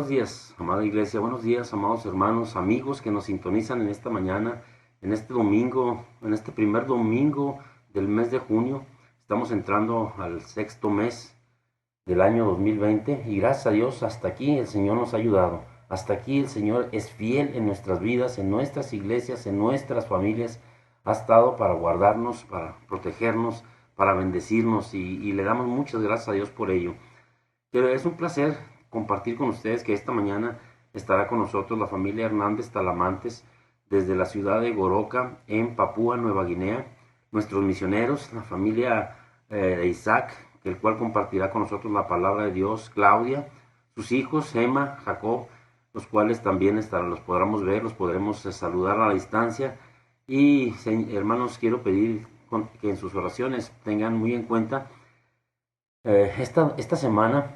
Buenos días, amada iglesia, buenos días, amados hermanos, amigos que nos sintonizan en esta mañana, en este domingo, en este primer domingo del mes de junio. Estamos entrando al sexto mes del año 2020 y gracias a Dios hasta aquí el Señor nos ha ayudado. Hasta aquí el Señor es fiel en nuestras vidas, en nuestras iglesias, en nuestras familias. Ha estado para guardarnos, para protegernos, para bendecirnos y le damos muchas gracias a Dios por ello. Pero es un placer compartir con ustedes que esta mañana estará con nosotros la familia Hernández Talamantes desde la ciudad de Goroka en Papúa Nueva Guinea. Nuestros misioneros, la familia de Isaac, el cual compartirá con nosotros la palabra de Dios, Claudia, sus hijos, Emma, Jacob, los cuales también los podremos ver, los podremos saludar a la distancia. Y hermanos, quiero pedir que en sus oraciones tengan muy en cuenta esta semana.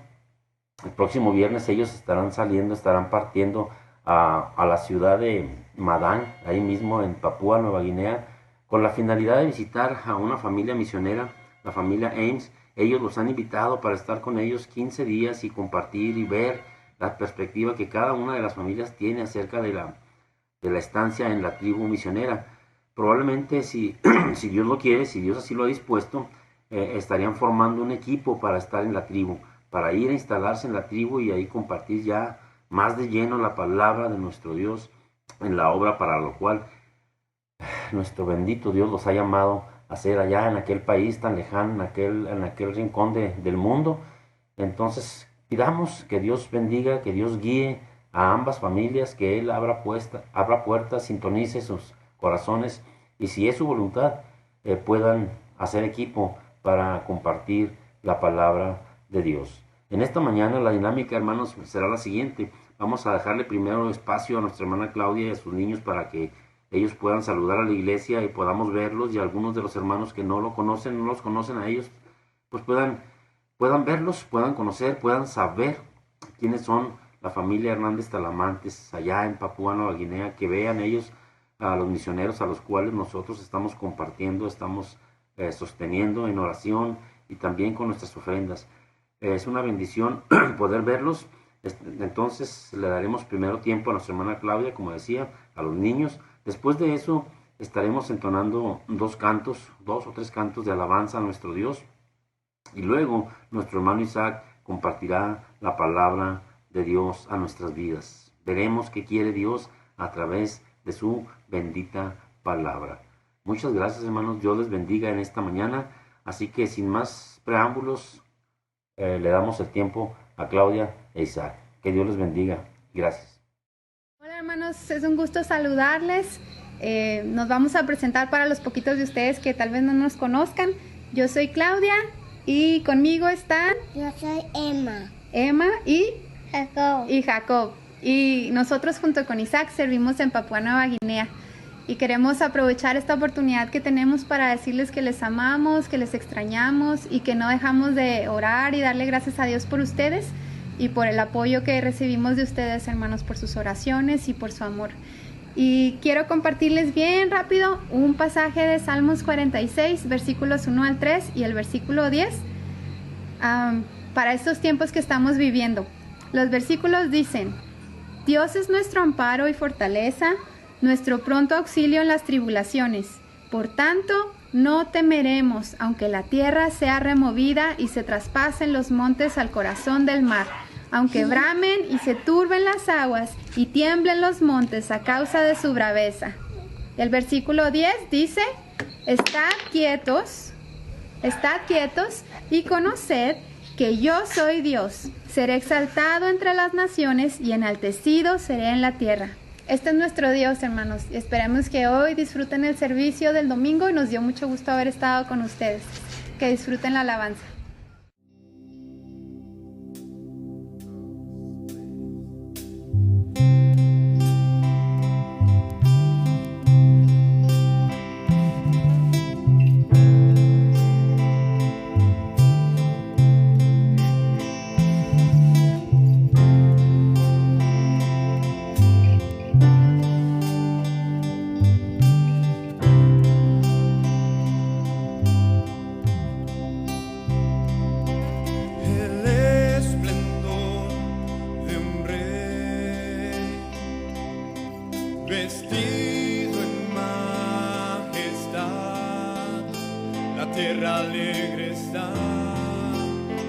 El próximo viernes ellos estarán partiendo a la ciudad de Madán, ahí mismo en Papúa Nueva Guinea, con la finalidad de visitar a una familia misionera, la familia Ames. Ellos los han invitado para estar con ellos 15 días y compartir y ver la perspectiva que cada una de las familias tiene acerca de la estancia en la tribu misionera. Probablemente si Dios lo quiere, si Dios así lo ha dispuesto, estarían formando un equipo para estar en la tribu, para ir a instalarse en la tribu y ahí compartir ya más de lleno la palabra de nuestro Dios en la obra para lo cual nuestro bendito Dios los ha llamado a hacer allá en aquel país tan lejano, en aquel rincón del mundo. Entonces pidamos que Dios bendiga, que Dios guíe a ambas familias, que Él abra puertas, sintonice sus corazones y si es su voluntad puedan hacer equipo para compartir la palabra de Dios. En esta mañana la dinámica, hermanos, será la siguiente. Vamos a dejarle primero espacio a nuestra hermana Claudia y a sus niños para que ellos puedan saludar a la iglesia y podamos verlos, y algunos de los hermanos que no los conocen a ellos, pues puedan verlos, puedan conocer, puedan saber quiénes son la familia Hernández Talamantes allá en Papúa Nueva Guinea, que vean ellos a los misioneros a los cuales nosotros estamos compartiendo, estamos sosteniendo en oración y también con nuestras ofrendas. Es una bendición poder verlos. Entonces le daremos primero tiempo a nuestra hermana Claudia, como decía, a los niños. Después de eso estaremos entonando dos o tres cantos de alabanza a nuestro Dios. Y luego nuestro hermano Isaac compartirá la palabra de Dios a nuestras vidas. Veremos qué quiere Dios a través de su bendita palabra. Muchas gracias, hermanos. Dios les bendiga en esta mañana. Así que sin más preámbulos, le damos el tiempo a Claudia e Isaac. Que Dios les bendiga. Gracias. Hola, hermanos, es un gusto saludarles. Nos vamos a presentar para los poquitos de ustedes que tal vez no nos conozcan. Yo soy Claudia y conmigo están... Yo soy Emma. Emma y... Jacob. Y nosotros junto con Isaac servimos en Papúa Nueva Guinea. Y queremos aprovechar esta oportunidad que tenemos para decirles que les amamos, que les extrañamos y que no dejamos de orar y darle gracias a Dios por ustedes y por el apoyo que recibimos de ustedes, hermanos, por sus oraciones y por su amor. Y quiero compartirles bien rápido un pasaje de Salmos 46, versículos 1 al 3 y el versículo 10 para estos tiempos que estamos viviendo. Los versículos dicen: Dios es nuestro amparo y fortaleza, nuestro pronto auxilio en las tribulaciones. Por tanto, no temeremos, aunque la tierra sea removida y se traspasen los montes al corazón del mar, aunque bramen y se turben las aguas y tiemblen los montes a causa de su braveza. El versículo 10 dice: Estad quietos y conoced que yo soy Dios. Seré exaltado entre las naciones y enaltecido seré en la tierra. Este es nuestro Dios, hermanos. Esperemos que hoy disfruten el servicio del domingo y nos dio mucho gusto haber estado con ustedes. Que disfruten la alabanza. vestido en majestad. La tierra alegre está,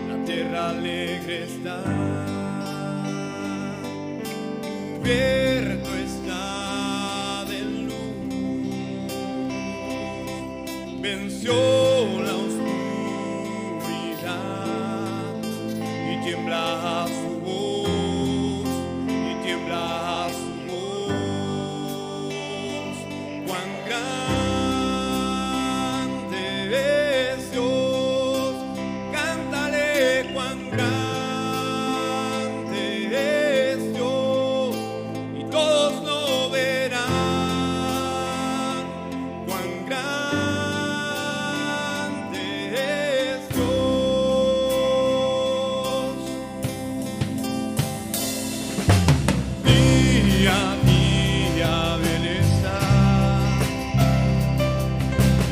la tierra alegre está. Cubierto está de luz, venció la oscuridad y tiembla su voz, y tiembla su voz. Cuán grande es Dios, cántale cuán grande es Dios, y todos lo verán. Cuán grande es Dios. Día a día Él está,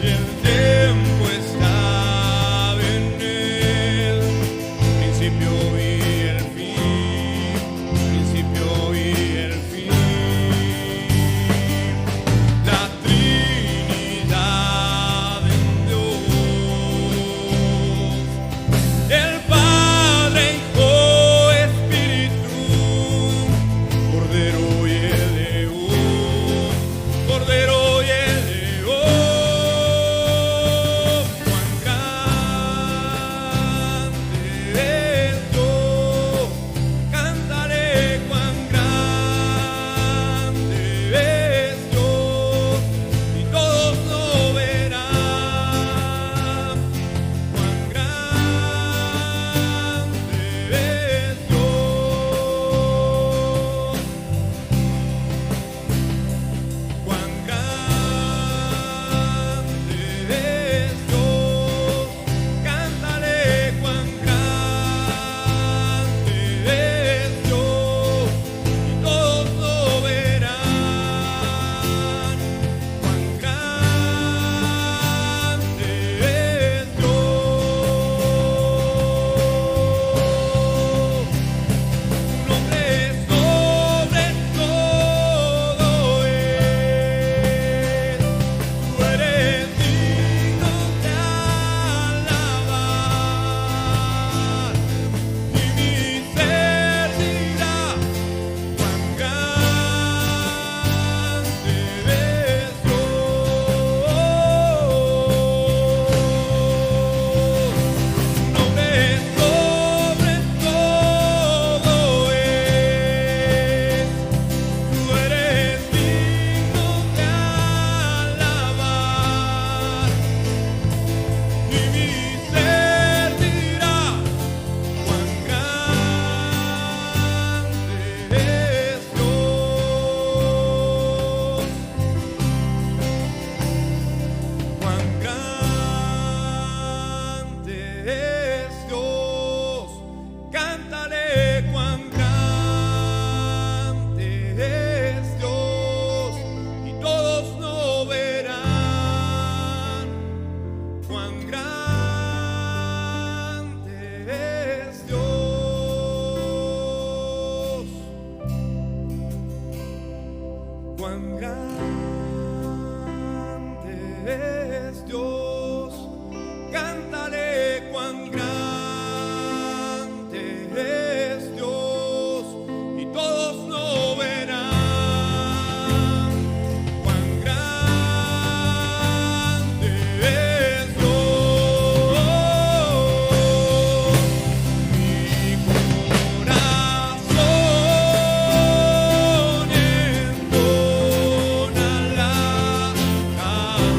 y el tiempo está en Él, principio y el fin, principio y el fin. La Trinidad en Dios, el Padre, Hijo, Espíritu, Cordero y el León, Cordero y el León. Cuán grande es Dios, cantaré cuán grande es Dios, y todos lo verán. Cuán grande es Dios, cuán grande es Dios, cántale cuán grande es Dios, y todos lo verán. Cuán grande es Dios. Tu nombre sobre todo es, tú eres digno de alabar, y mi ser dirá cuán grande es Dios. Tu nombre sobre todo es, tú eres digno de alabar, y mi ser dirá cuán grande es Dios, cuán grande es Dios, cántale cuán grande es Dios, y todos lo verán. Cuán grande es Dios, cuán grande es Dios, cántale cuán grande es Dios, y todos lo verán. Cuán grande es Dios, mi corazón entona la canción.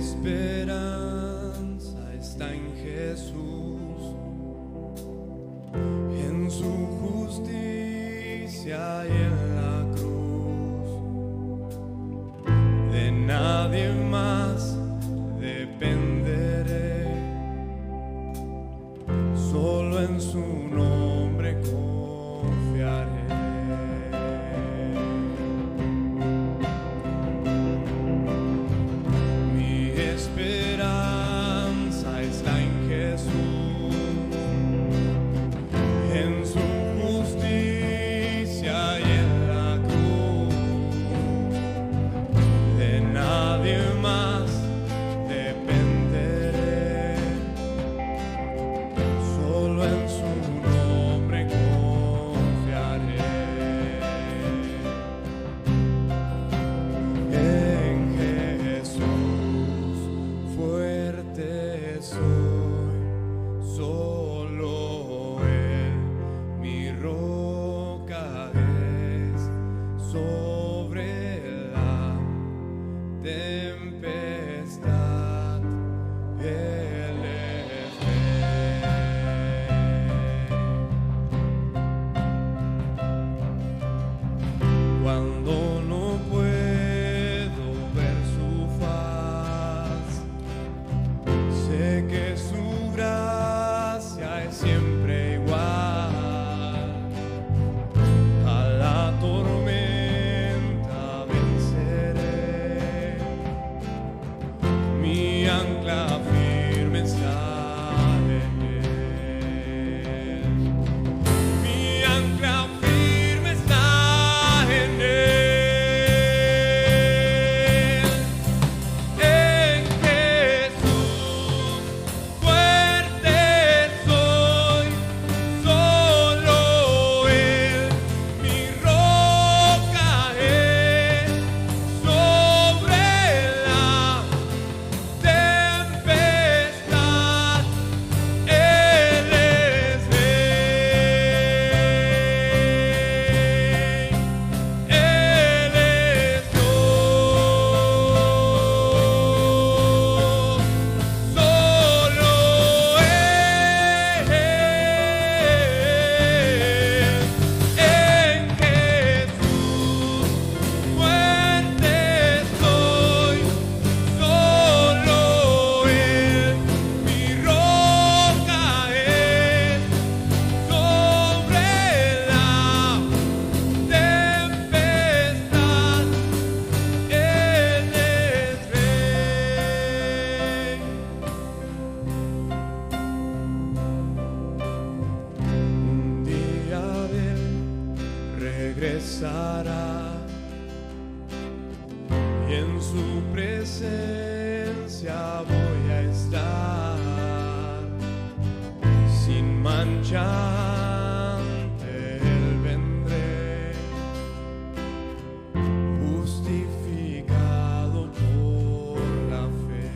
esperanza está en Jesús, en su justicia y en la cruz. De nadie más dependeré, solo en su nombre confiaré. Solo en su nombre confiaré. cesará, y en su presencia voy a estar sin mancha. Ante Él vendré, justificado por la fe.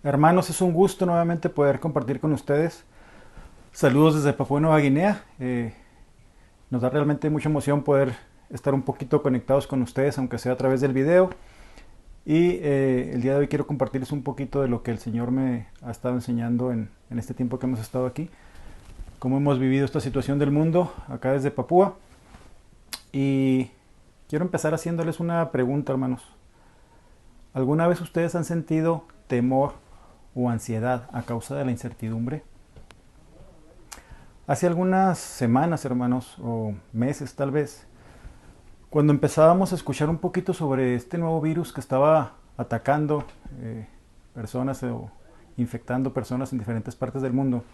Hermanos, es un gusto nuevamente poder compartir con ustedes. Saludos desde Papúa Nueva Guinea. Nos da realmente mucha emoción poder estar un poquito conectados con ustedes, aunque sea a través del video. Y el día de hoy quiero compartirles un poquito de lo que el Señor me ha estado enseñando en este tiempo que hemos estado aquí. Cómo hemos vivido esta situación del mundo acá desde Papúa. Y quiero empezar haciéndoles una pregunta, hermanos. ¿Alguna vez ustedes han sentido temor o ansiedad a causa de la incertidumbre? Hace algunas semanas, hermanos, o meses tal vez, cuando empezábamos a escuchar un poquito sobre este nuevo virus que estaba atacando personas o infectando personas en diferentes partes del mundo,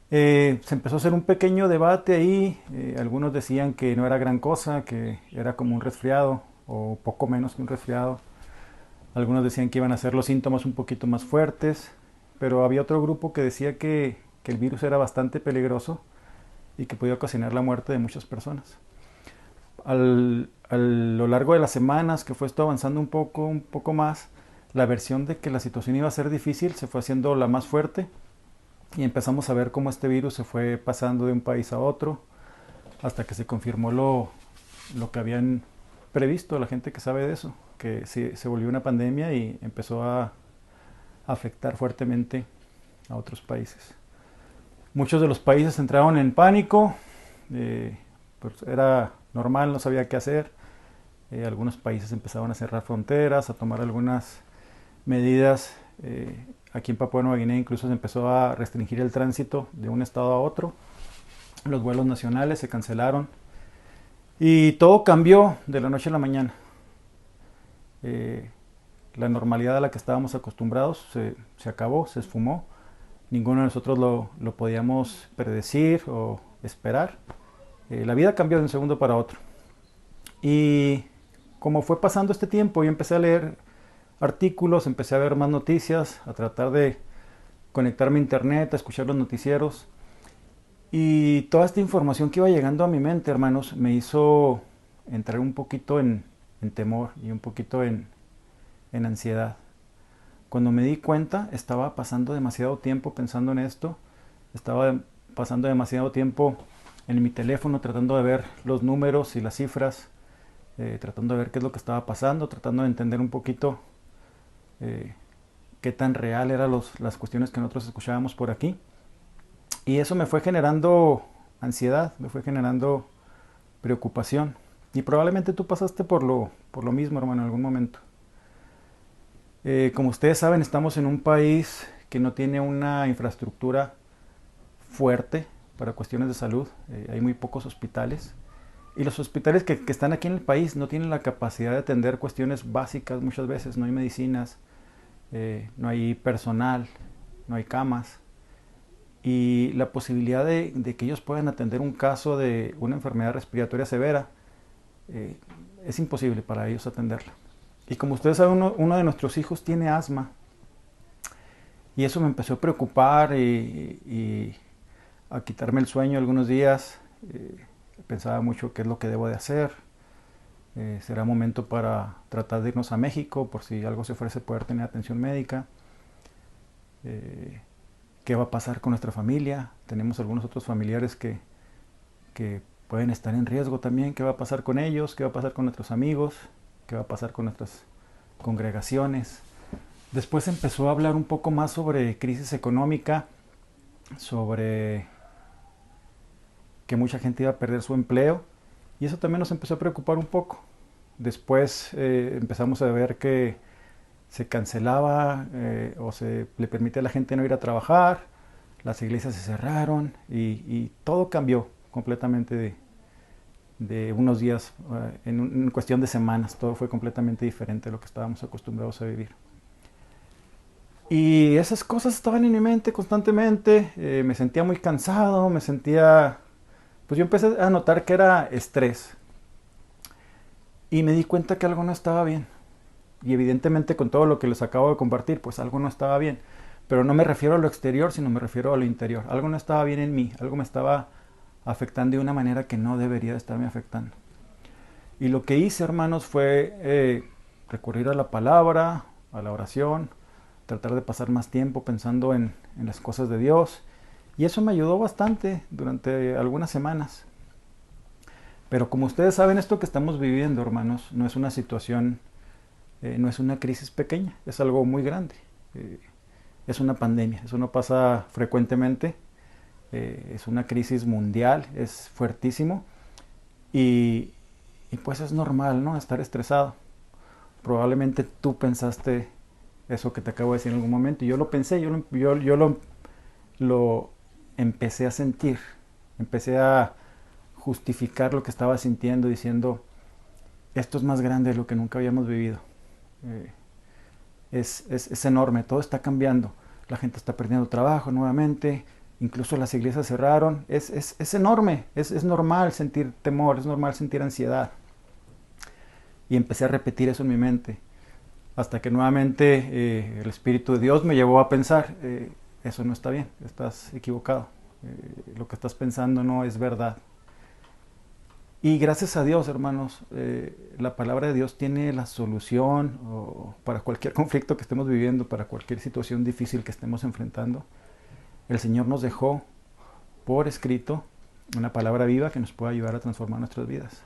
se empezó a hacer un pequeño debate ahí. Algunos decían que no era gran cosa, que era como un resfriado o poco menos que un resfriado. Algunos decían que iban a ser los síntomas un poquito más fuertes, pero había otro grupo que decía que el virus era bastante peligroso y que podía ocasionar la muerte de muchas personas. A lo largo de las semanas que fue esto avanzando un poco más, la versión de que la situación iba a ser difícil se fue haciendo la más fuerte y empezamos a ver cómo este virus se fue pasando de un país a otro hasta que se confirmó lo que habían previsto la gente que sabe de eso, que se volvió una pandemia y empezó a afectar fuertemente a otros países. Muchos de los países entraron en pánico, pues era normal, no sabía qué hacer. Algunos países empezaron a cerrar fronteras, a tomar algunas medidas. Aquí en Papúa Nueva Guinea incluso se empezó a restringir el tránsito de un estado a otro. Los vuelos nacionales se cancelaron y todo cambió de la noche a la mañana. La normalidad a la que estábamos acostumbrados se acabó, se esfumó. Ninguno de nosotros lo podíamos predecir o esperar. La vida cambió de un segundo para otro. Y como fue pasando este tiempo, yo empecé a leer artículos, empecé a ver más noticias, a tratar de conectarme a internet, a escuchar los noticieros. Y toda esta información que iba llegando a mi mente, hermanos, me hizo entrar un poquito en temor y un poquito en ansiedad. Cuando me di cuenta, estaba pasando demasiado tiempo pensando en esto. Estaba pasando demasiado tiempo en mi teléfono tratando de ver los números y las cifras, tratando de ver qué es lo que estaba pasando, tratando de entender un poquito qué tan real eran las cuestiones que nosotros escuchábamos por aquí. Y eso me fue generando ansiedad, me fue generando preocupación. Y probablemente tú pasaste por lo mismo, hermano, en algún momento. Como ustedes saben, estamos en un país que no tiene una infraestructura fuerte para cuestiones de salud. Hay muy pocos hospitales. Y los hospitales que están aquí en el país no tienen la capacidad de atender cuestiones básicas muchas veces. No hay medicinas, no hay personal, no hay camas. Y la posibilidad de que ellos puedan atender un caso de una enfermedad respiratoria severa, es imposible para ellos atenderla. Y como ustedes saben, uno de nuestros hijos tiene asma. Y eso me empezó a preocupar y a quitarme el sueño algunos días. Pensaba mucho qué es lo que debo de hacer. Será momento para tratar de irnos a México por si algo se ofrece, poder tener atención médica. ¿Qué va a pasar con nuestra familia? Tenemos algunos otros familiares que pueden estar en riesgo también. ¿Qué va a pasar con ellos? ¿Qué va a pasar con nuestros amigos? ¿Qué va a pasar con nuestras congregaciones? Después empezó a hablar un poco más sobre crisis económica, sobre que mucha gente iba a perder su empleo, y eso también nos empezó a preocupar un poco. Después empezamos a ver que se cancelaba o se le permite a la gente no ir a trabajar, las iglesias se cerraron y todo cambió completamente de unos días, en cuestión de semanas. Todo fue completamente diferente a lo que estábamos acostumbrados a vivir. Y esas cosas estaban en mi mente constantemente. Me sentía muy cansado, pues yo empecé a notar que era estrés. Y me di cuenta que algo no estaba bien. Y evidentemente con todo lo que les acabo de compartir, pues algo no estaba bien. Pero no me refiero a lo exterior, sino me refiero a lo interior. Algo no estaba bien en mí, algo me estaba afectando de una manera que no debería de estarme afectando. Y lo que hice, hermanos, fue recurrir a la palabra, a la oración, tratar de pasar más tiempo pensando en las cosas de Dios. Y eso me ayudó bastante durante algunas semanas. Pero como ustedes saben, esto que estamos viviendo, hermanos, no es una situación, no es una crisis pequeña, es algo muy grande. Es una pandemia, eso no pasa frecuentemente. Es una crisis mundial, es fuertísimo. Y pues es normal, ¿no? Estar estresado. Probablemente tú pensaste eso que te acabo de decir en algún momento. Y yo lo pensé, yo lo empecé a sentir. Empecé a justificar lo que estaba sintiendo, diciendo, esto es más grande de lo que nunca habíamos vivido. Es enorme, todo está cambiando. La gente está perdiendo trabajo nuevamente, incluso las iglesias cerraron. Es enorme, es normal sentir temor, es normal sentir ansiedad. Y empecé a repetir eso en mi mente, hasta que nuevamente el Espíritu de Dios me llevó a pensar, eso no está bien, estás equivocado, lo que estás pensando no es verdad. Y gracias a Dios, hermanos, la palabra de Dios tiene la solución para cualquier conflicto que estemos viviendo, para cualquier situación difícil que estemos enfrentando. El Señor nos dejó por escrito una palabra viva que nos puede ayudar a transformar nuestras vidas.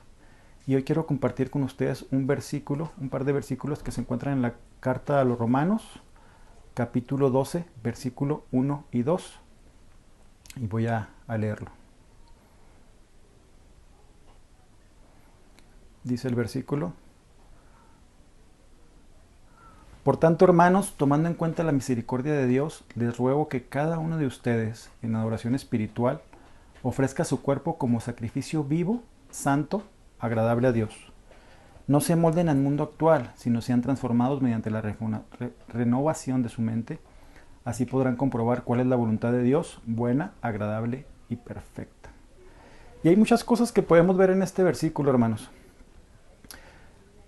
Y hoy quiero compartir con ustedes un par de versículos que se encuentran en la carta a los Romanos, capítulo 12, versículo 1 y 2. Y voy a leerlo. Dice el versículo: Por tanto, hermanos, tomando en cuenta la misericordia de Dios, les ruego que cada uno de ustedes, en adoración espiritual, ofrezca su cuerpo como sacrificio vivo, santo, agradable a Dios. No se amolden al mundo actual, sino sean transformados mediante la renovación de su mente. Así podrán comprobar cuál es la voluntad de Dios, buena, agradable y perfecta. Y hay muchas cosas que podemos ver en este versículo, hermanos.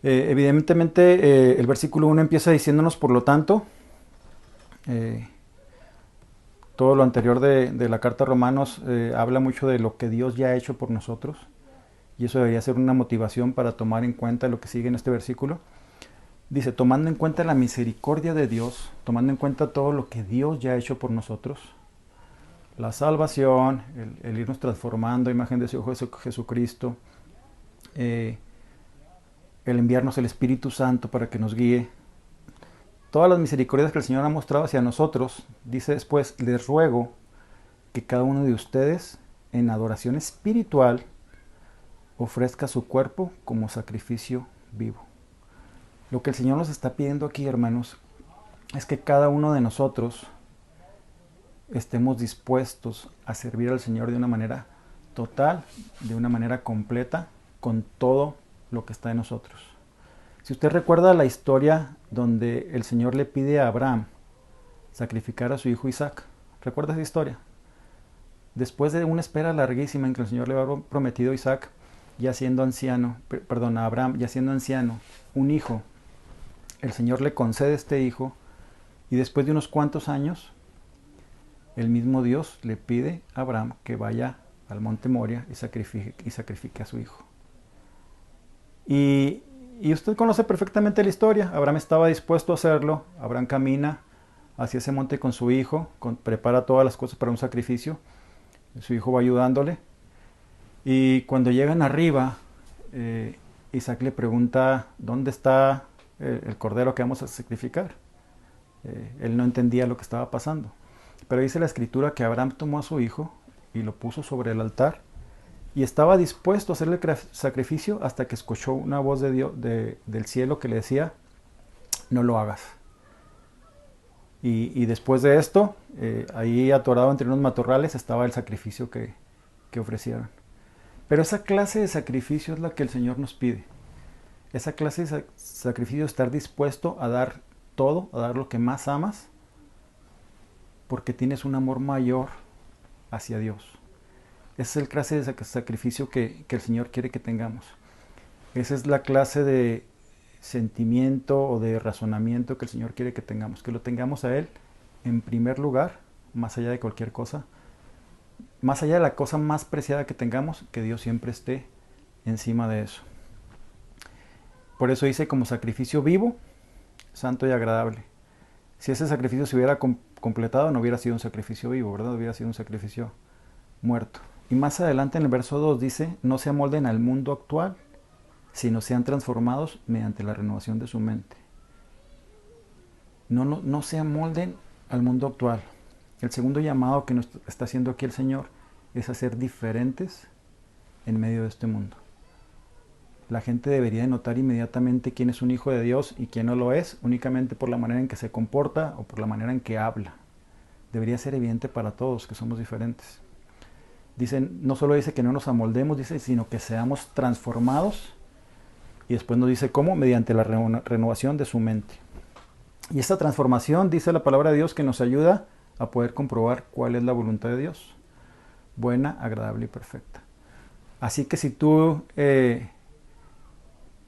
Evidentemente, el versículo 1 empieza diciéndonos, por lo tanto, todo lo anterior de la carta a Romanos habla mucho de lo que Dios ya ha hecho por nosotros. Y eso debería ser una motivación para tomar en cuenta lo que sigue en este versículo. Dice, tomando en cuenta la misericordia de Dios, tomando en cuenta todo lo que Dios ya ha hecho por nosotros, la salvación, el irnos transformando a imagen de su Hijo Jesucristo, el enviarnos el Espíritu Santo para que nos guíe, todas las misericordias que el Señor ha mostrado hacia nosotros. Dice después, les ruego que cada uno de ustedes en adoración espiritual, ofrezca su cuerpo como sacrificio vivo. Lo que el Señor nos está pidiendo aquí, hermanos, es que cada uno de nosotros estemos dispuestos a servir al Señor de una manera total, de una manera completa, con todo lo que está en nosotros. Si usted recuerda la historia donde el Señor le pide a Abraham sacrificar a su hijo Isaac, ¿recuerda esa historia? Después de una espera larguísima en que el Señor le había prometido a Isaac, ya siendo anciano, a Abraham, ya siendo anciano, un hijo, el Señor le concede este hijo, y después de unos cuantos años, el mismo Dios le pide a Abraham que vaya al monte Moria y sacrifique a su hijo. Y usted conoce perfectamente la historia. Abraham estaba dispuesto a hacerlo. Abraham camina hacia ese monte con su hijo, prepara todas las cosas para un sacrificio. Su hijo va ayudándole. Y cuando llegan arriba, Isaac le pregunta, ¿dónde está el cordero que vamos a sacrificar? Él no entendía lo que estaba pasando. Pero dice la escritura que Abraham tomó a su hijo y lo puso sobre el altar y estaba dispuesto a hacerle sacrificio hasta que escuchó una voz de Dios, del cielo, que le decía, no lo hagas. Y después de esto, ahí atorado entre unos matorrales estaba el sacrificio que ofrecieron. Pero esa clase de sacrificio es la que el Señor nos pide. Esa clase de sacrificio, estar dispuesto a dar todo, a dar lo que más amas, porque tienes un amor mayor hacia Dios. Esa es la clase de sacrificio que el Señor quiere que tengamos. Esa es la clase de sentimiento o de razonamiento que el Señor quiere que tengamos. Que lo tengamos a Él en primer lugar, más allá de cualquier cosa. Más allá de la cosa más preciada que tengamos, que Dios siempre esté encima de eso. Por eso dice como sacrificio vivo, santo y agradable. Si ese sacrificio se hubiera completado, no hubiera sido un sacrificio vivo, ¿verdad? Hubiera sido un sacrificio muerto. Y más adelante en el verso 2 dice, no se amolden al mundo actual, sino sean transformados mediante la renovación de su mente. No se amolden al mundo actual. El segundo llamado que nos está haciendo aquí el Señor es a ser diferentes en medio de este mundo. La gente debería de notar inmediatamente quién es un hijo de Dios y quién no lo es, únicamente por la manera en que se comporta o por la manera en que habla. Debería ser evidente para todos que somos diferentes. No solo dice que no nos amoldemos, dice, sino que seamos transformados. Y después nos dice cómo, mediante la renovación de su mente. Y esta transformación, dice la palabra de Dios, que nos ayuda a poder comprobar cuál es la voluntad de Dios. Buena, agradable y perfecta. Así que si tú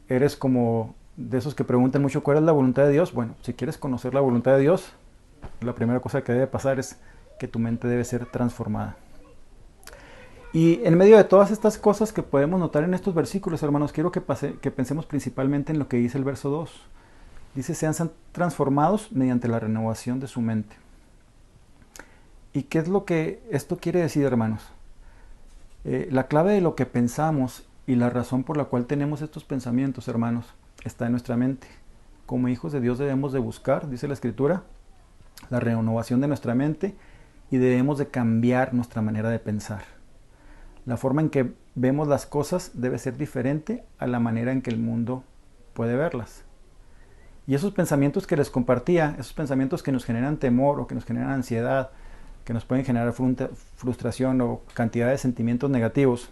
eres como de esos que preguntan mucho cuál es la voluntad de Dios, bueno, si quieres conocer la voluntad de Dios, la primera cosa que debe pasar es que tu mente debe ser transformada. Y en medio de todas estas cosas que podemos notar en estos versículos, hermanos, quiero que pensemos principalmente en lo que dice el verso 2. Dice, sean transformados mediante la renovación de su mente. ¿Y qué es lo que esto quiere decir, hermanos? La clave de lo que pensamos y la razón por la cual tenemos estos pensamientos, hermanos, está en nuestra mente. Como hijos de Dios debemos de buscar, dice la Escritura, la renovación de nuestra mente y debemos de cambiar nuestra manera de pensar. La forma en que vemos las cosas debe ser diferente a la manera en que el mundo puede verlas. Y esos pensamientos que les compartía, esos pensamientos que nos generan temor o que nos generan ansiedad, que nos pueden generar frustración o cantidad de sentimientos negativos,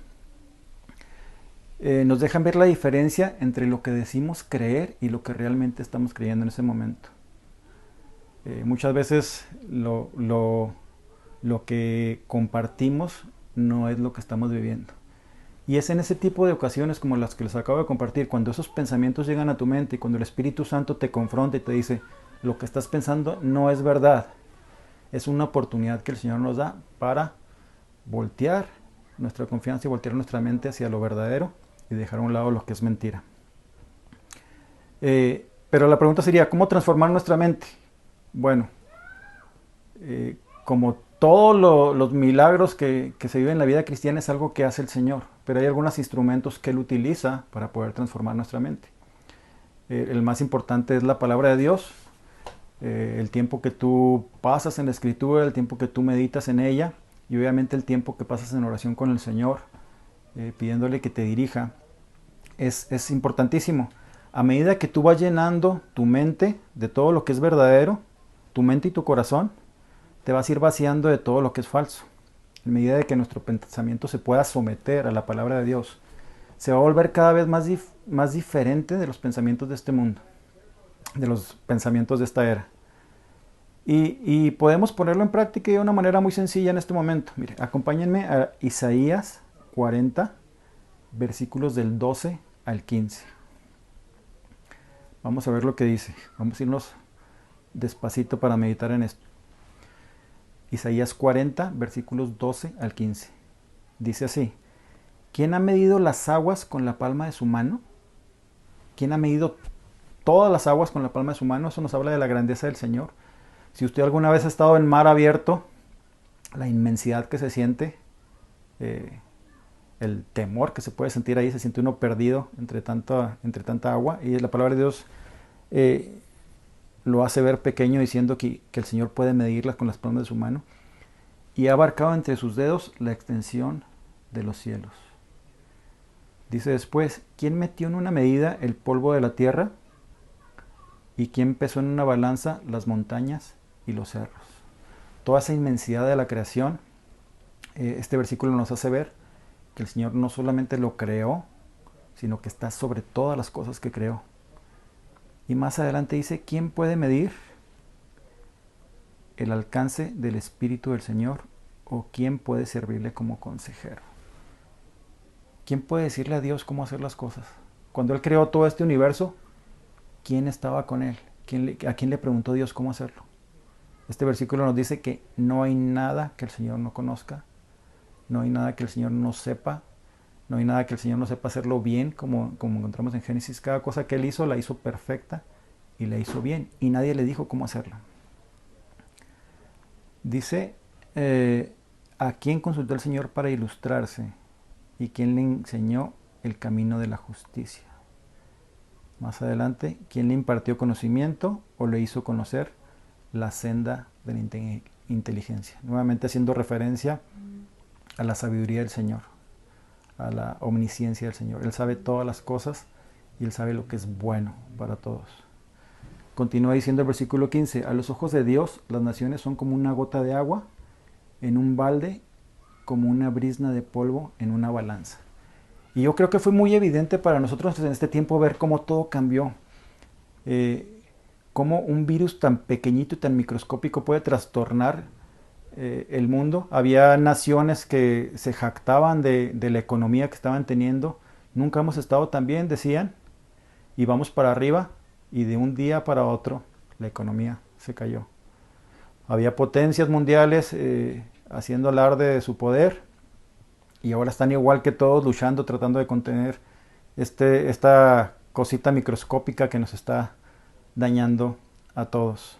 nos dejan ver la diferencia entre lo que decimos creer y lo que realmente estamos creyendo en ese momento. Muchas veces lo que compartimos no es lo que estamos viviendo. Y es en ese tipo de ocasiones como las que les acabo de compartir, cuando esos pensamientos llegan a tu mente y cuando el Espíritu Santo te confronta y te dice, lo que estás pensando no es verdad. Es una oportunidad que el Señor nos da para voltear nuestra confianza y voltear nuestra mente hacia lo verdadero y dejar a un lado lo que es mentira. Pero la pregunta sería, ¿cómo transformar nuestra mente? Bueno, como todos los milagros que se viven en la vida cristiana es algo que hace el Señor, pero hay algunos instrumentos que Él utiliza para poder transformar nuestra mente. El más importante es la palabra de Dios, el tiempo que tú pasas en la Escritura, el tiempo que tú meditas en ella, y obviamente el tiempo que pasas en oración con el Señor, pidiéndole que te dirija, es importantísimo. A medida que tú vas llenando tu mente de todo lo que es verdadero, tu mente y tu corazón, te vas a ir vaciando de todo lo que es falso. En medida de que nuestro pensamiento se pueda someter a la palabra de Dios, se va a volver cada vez más diferente de los pensamientos de este mundo, de los pensamientos de esta era. Y podemos ponerlo en práctica de una manera muy sencilla en este momento. Mire, acompáñenme a Isaías 40, versículos del 12 al 15. Vamos a ver lo que dice. Vamos a irnos despacito para meditar en esto. Isaías 40, versículos 12 al 15. Dice así: ¿quién ha medido las aguas con la palma de su mano? ¿Quién ha medido todas las aguas con la palma de su mano? Eso nos habla de la grandeza del Señor. Si usted alguna vez ha estado en mar abierto, la inmensidad que se siente, el temor que se puede sentir ahí, se siente uno perdido entre tanta agua. Y la palabra de Dios lo hace ver pequeño, diciendo que el Señor puede medirlas con las palmas de su mano. Y ha abarcado entre sus dedos la extensión de los cielos. Dice después: ¿quién metió en una medida el polvo de la tierra? ¿Y quién pesó en una balanza las montañas y los cerros? Toda esa inmensidad de la creación, este versículo nos hace ver que el Señor no solamente lo creó, sino que está sobre todas las cosas que creó. Y más adelante dice: ¿quién puede medir el alcance del Espíritu del Señor? ¿O quién puede servirle como consejero? ¿Quién puede decirle a Dios cómo hacer las cosas? Cuando Él creó todo este universo, ¿quién estaba con Él? ¿A quién le preguntó Dios cómo hacerlo? Este versículo nos dice que no hay nada que el Señor no conozca, no hay nada que el Señor no sepa, no hay nada que el Señor no sepa hacerlo bien, como encontramos en Génesis. Cada cosa que Él hizo, la hizo perfecta y la hizo bien, y nadie le dijo cómo hacerlo. Dice: ¿a quién consultó el Señor para ilustrarse? ¿Y quién le enseñó el camino de la justicia? Más adelante: ¿quién le impartió conocimiento o le hizo conocer la senda de la inteligencia? Nuevamente haciendo referencia a la sabiduría del Señor, a la omnisciencia del Señor. Él sabe todas las cosas y Él sabe lo que es bueno para todos. Continúa diciendo el versículo 15: a los ojos de Dios las naciones son como una gota de agua en un balde, como una brizna de polvo en una balanza. Y yo creo que fue muy evidente para nosotros en este tiempo ver cómo todo cambió. Cómo un virus tan pequeñito y tan microscópico puede trastornar el mundo. Había naciones que se jactaban de la economía que estaban teniendo. Nunca hemos estado tan bien, decían, y vamos para arriba, y de un día para otro la economía se cayó. Había potencias mundiales haciendo alarde de su poder, y ahora están igual que todos, luchando, tratando de contener esta cosita microscópica que nos está dañando a todos.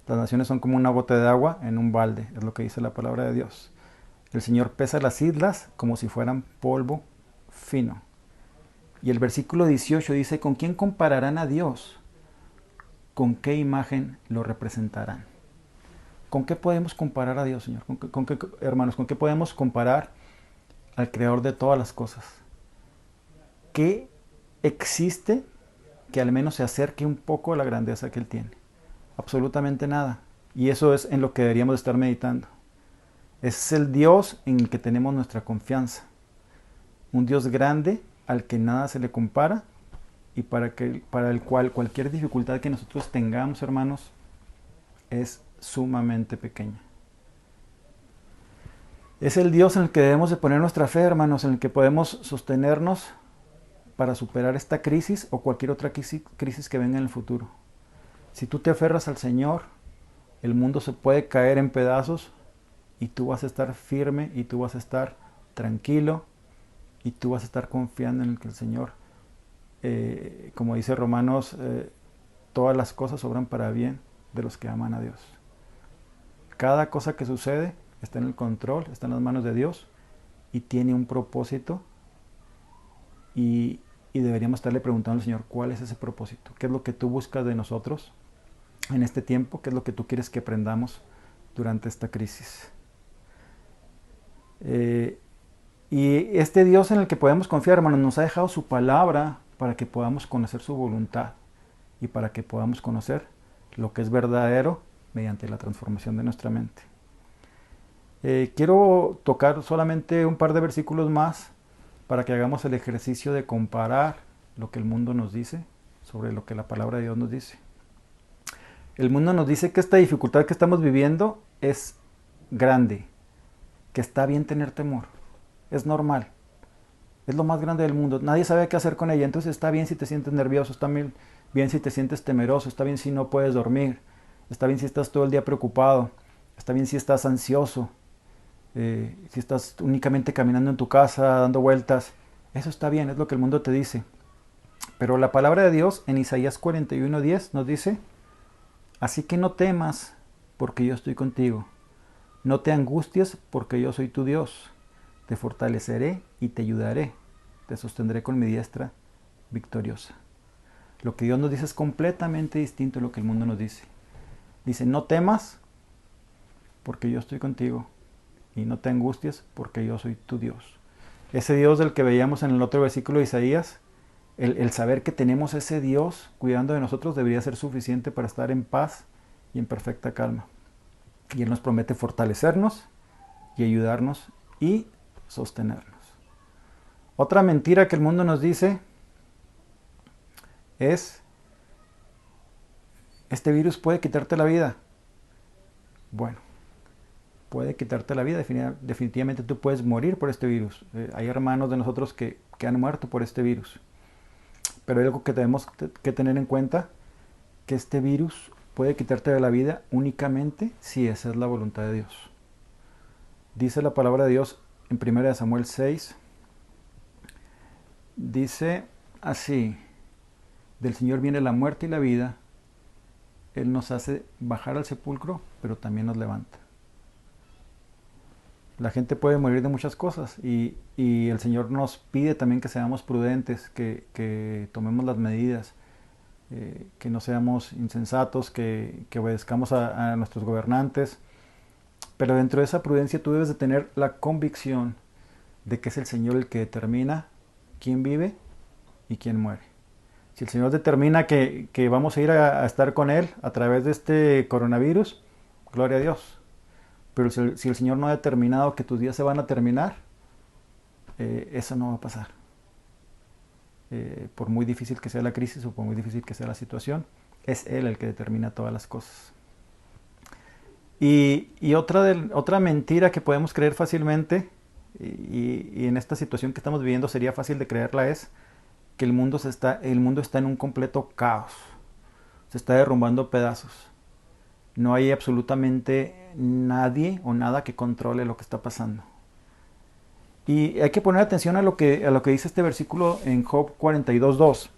Las naciones son como una gota de agua en un balde, es lo que dice la palabra de Dios. El Señor pesa las islas como si fueran polvo fino. Y el versículo 18 dice: ¿con quién compararán a Dios? ¿Con qué imagen lo representarán? ¿Con qué podemos comparar a Dios, Señor? Hermanos, ¿con qué podemos comparar al Creador de todas las cosas? ¿Qué existe que al menos se acerque un poco a la grandeza que Él tiene? Absolutamente nada. Y eso es en lo que deberíamos estar meditando. Es el Dios en el que tenemos nuestra confianza. Un Dios grande al que nada se le compara y para el cual cualquier dificultad que nosotros tengamos, hermanos, es sumamente pequeña. Es el Dios en el que debemos de poner nuestra fe, hermanos, en el que podemos sostenernos para superar esta crisis o cualquier otra crisis que venga en el futuro. Si tú te aferras al Señor, el mundo se puede caer en pedazos y tú vas a estar firme y tú vas a estar tranquilo y tú vas a estar confiando en el que el Señor, como dice Romanos, todas las cosas obran para bien de los que aman a Dios. Cada cosa que sucede está en el control, está en las manos de Dios y tiene un propósito, y deberíamos estarle preguntando al Señor cuál es ese propósito, qué es lo que tú buscas de nosotros en este tiempo, qué es lo que tú quieres que aprendamos durante esta crisis. Y este Dios en el que podemos confiar, hermanos, nos ha dejado su palabra para que podamos conocer su voluntad y para que podamos conocer lo que es verdadero mediante la transformación de nuestra mente. Quiero tocar solamente un par de versículos más para que hagamos el ejercicio de comparar lo que el mundo nos dice sobre lo que la palabra de Dios nos dice. El mundo nos dice que esta dificultad que estamos viviendo es grande, que está bien tener temor, es normal, es lo más grande del mundo, nadie sabe qué hacer con ella, entonces está bien si te sientes nervioso, está bien si te sientes temeroso, está bien si no puedes dormir, está bien si estás todo el día preocupado, está bien si estás ansioso, si estás únicamente caminando en tu casa, dando vueltas, eso está bien, es lo que el mundo te dice. Pero la palabra de Dios en Isaías 41:10 nos dice: así que no temas, porque yo estoy contigo. No te angusties, porque yo soy tu Dios. Te fortaleceré y te ayudaré. Te sostendré con mi diestra victoriosa. Lo que Dios nos dice es completamente distinto a lo que el mundo nos dice. Dice: no temas, porque yo estoy contigo. Y no te angusties, porque yo soy tu Dios. Ese Dios del que veíamos en el otro versículo de Isaías, el saber que tenemos ese Dios cuidando de nosotros debería ser suficiente para estar en paz y en perfecta calma. Y Él nos promete fortalecernos y ayudarnos y sostenernos. Otra mentira que el mundo nos dice es: este virus puede quitarte la vida. Bueno, puede quitarte la vida, definitivamente tú puedes morir por este virus. Hay hermanos de nosotros que han muerto por este virus. Pero hay algo que tenemos que tener en cuenta, que este virus puede quitarte de la vida únicamente si esa es la voluntad de Dios. Dice la palabra de Dios en 1 Samuel 6, dice así: del Señor viene la muerte y la vida, Él nos hace bajar al sepulcro, pero también nos levanta. La gente puede morir de muchas cosas y el Señor nos pide también que seamos prudentes, que tomemos las medidas, que no seamos insensatos, que obedezcamos a nuestros gobernantes. Pero dentro de esa prudencia tú debes de tener la convicción de que es el Señor el que determina quién vive y quién muere. Si el Señor determina que vamos a ir a estar con Él a través de este coronavirus, gloria a Dios. Pero si el Señor no ha determinado que tus días se van a terminar, eso no va a pasar. Por muy difícil que sea la crisis o por muy difícil que sea la situación, es Él el que determina todas las cosas. Y otra mentira que podemos creer fácilmente, y en esta situación que estamos viviendo sería fácil de creerla, es que el mundo está en un completo caos. Se está derrumbando a pedazos. No hay absolutamente nadie o nada que controle lo que está pasando. Y hay que poner atención a lo que dice este versículo en Job 42:2.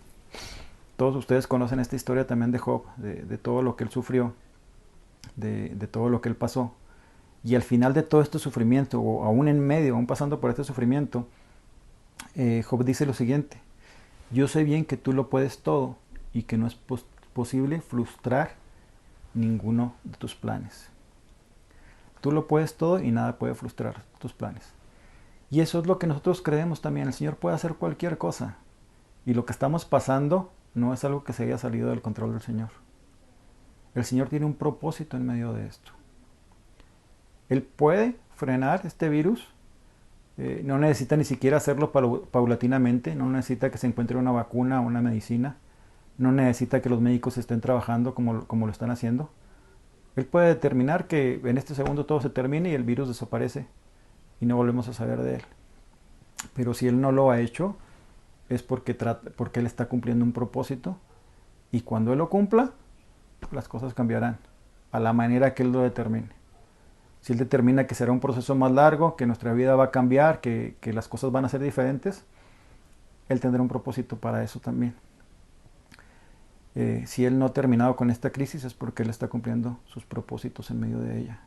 Todos ustedes conocen esta historia también de Job, de todo lo que él sufrió, de todo lo que él pasó. Y al final de todo este sufrimiento, o aún en medio, aún pasando por este sufrimiento, Job dice lo siguiente: yo sé bien que tú lo puedes todo y que no es posible frustrar ninguno de tus planes. Tú lo puedes todo y nada puede frustrar tus planes. Y eso es lo que nosotros creemos también. El Señor puede hacer cualquier cosa. Y lo que estamos pasando no es algo que se haya salido del control del Señor. El Señor tiene un propósito en medio de esto. Él puede frenar este virus. No necesita ni siquiera hacerlo paulatinamente. No necesita que se encuentre una vacuna o una medicina. No necesita que los médicos estén trabajando como lo están haciendo. Él puede determinar que en este segundo todo se termine y el virus desaparece y no volvemos a saber de él. Pero si Él no lo ha hecho, es porque Él está cumpliendo un propósito, y cuando Él lo cumpla, las cosas cambiarán a la manera que Él lo determine. Si Él determina que será un proceso más largo, que nuestra vida va a cambiar, que las cosas van a ser diferentes, Él tendrá un propósito para eso también. Si Él no ha terminado con esta crisis es porque Él está cumpliendo sus propósitos en medio de ella.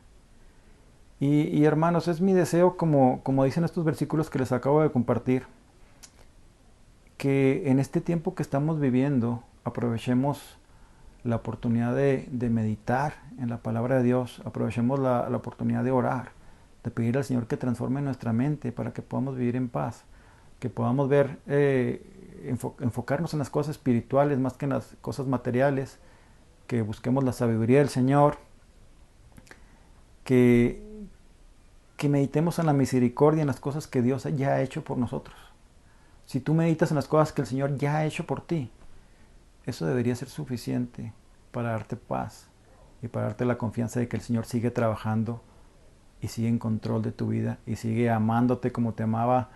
Y hermanos, es mi deseo, como dicen estos versículos que les acabo de compartir, que en este tiempo que estamos viviendo aprovechemos la oportunidad de meditar en la palabra de Dios, aprovechemos la oportunidad de orar, de pedirle al Señor que transforme nuestra mente para que podamos vivir en paz, que podamos ver, enfocarnos en las cosas espirituales más que en las cosas materiales, que busquemos la sabiduría del Señor, que meditemos en la misericordia, en las cosas que Dios ya ha hecho por nosotros. Si tú meditas en las cosas que el Señor ya ha hecho por ti, eso debería ser suficiente para darte paz y para darte la confianza de que el Señor sigue trabajando y sigue en control de tu vida y sigue amándote como te amaba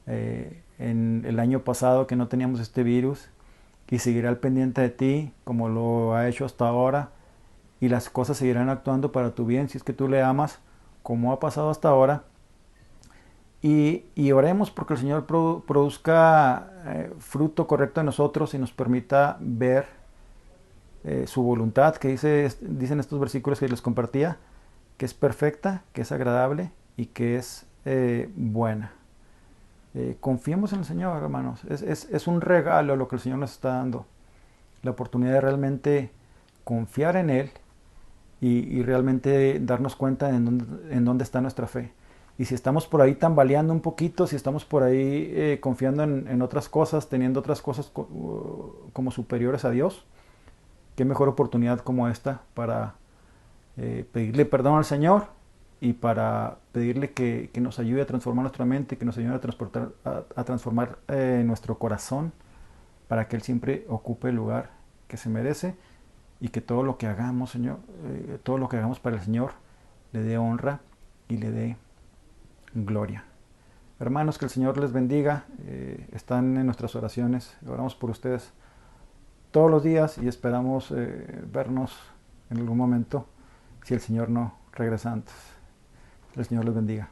en el año pasado que no teníamos este virus, y seguirá al pendiente de ti como lo ha hecho hasta ahora, y las cosas seguirán actuando para tu bien si es que tú le amas como ha pasado hasta ahora. Y oremos porque el Señor produzca fruto correcto en nosotros y nos permita ver su voluntad, que dicen estos versículos que les compartía, que es perfecta, que es agradable y que es buena. Confiemos en el Señor, hermanos. Es un regalo lo que el Señor nos está dando, la oportunidad de realmente confiar en Él y realmente darnos cuenta en dónde está nuestra fe. Y si estamos por ahí tambaleando un poquito, si estamos por ahí confiando en otras cosas, teniendo otras cosas como superiores a Dios, qué mejor oportunidad como esta para pedirle perdón al Señor y para pedirle que nos ayude a transformar nuestra mente, que nos ayude a transformar nuestro corazón, para que Él siempre ocupe el lugar que se merece, y que todo lo que hagamos, Señor, todo lo que hagamos para el Señor, le dé honra y le dé gloria. Hermanos, que el Señor les bendiga. Están en nuestras oraciones. Oramos por ustedes todos los días y esperamos vernos en algún momento si el Señor no regresa antes. El Señor les bendiga.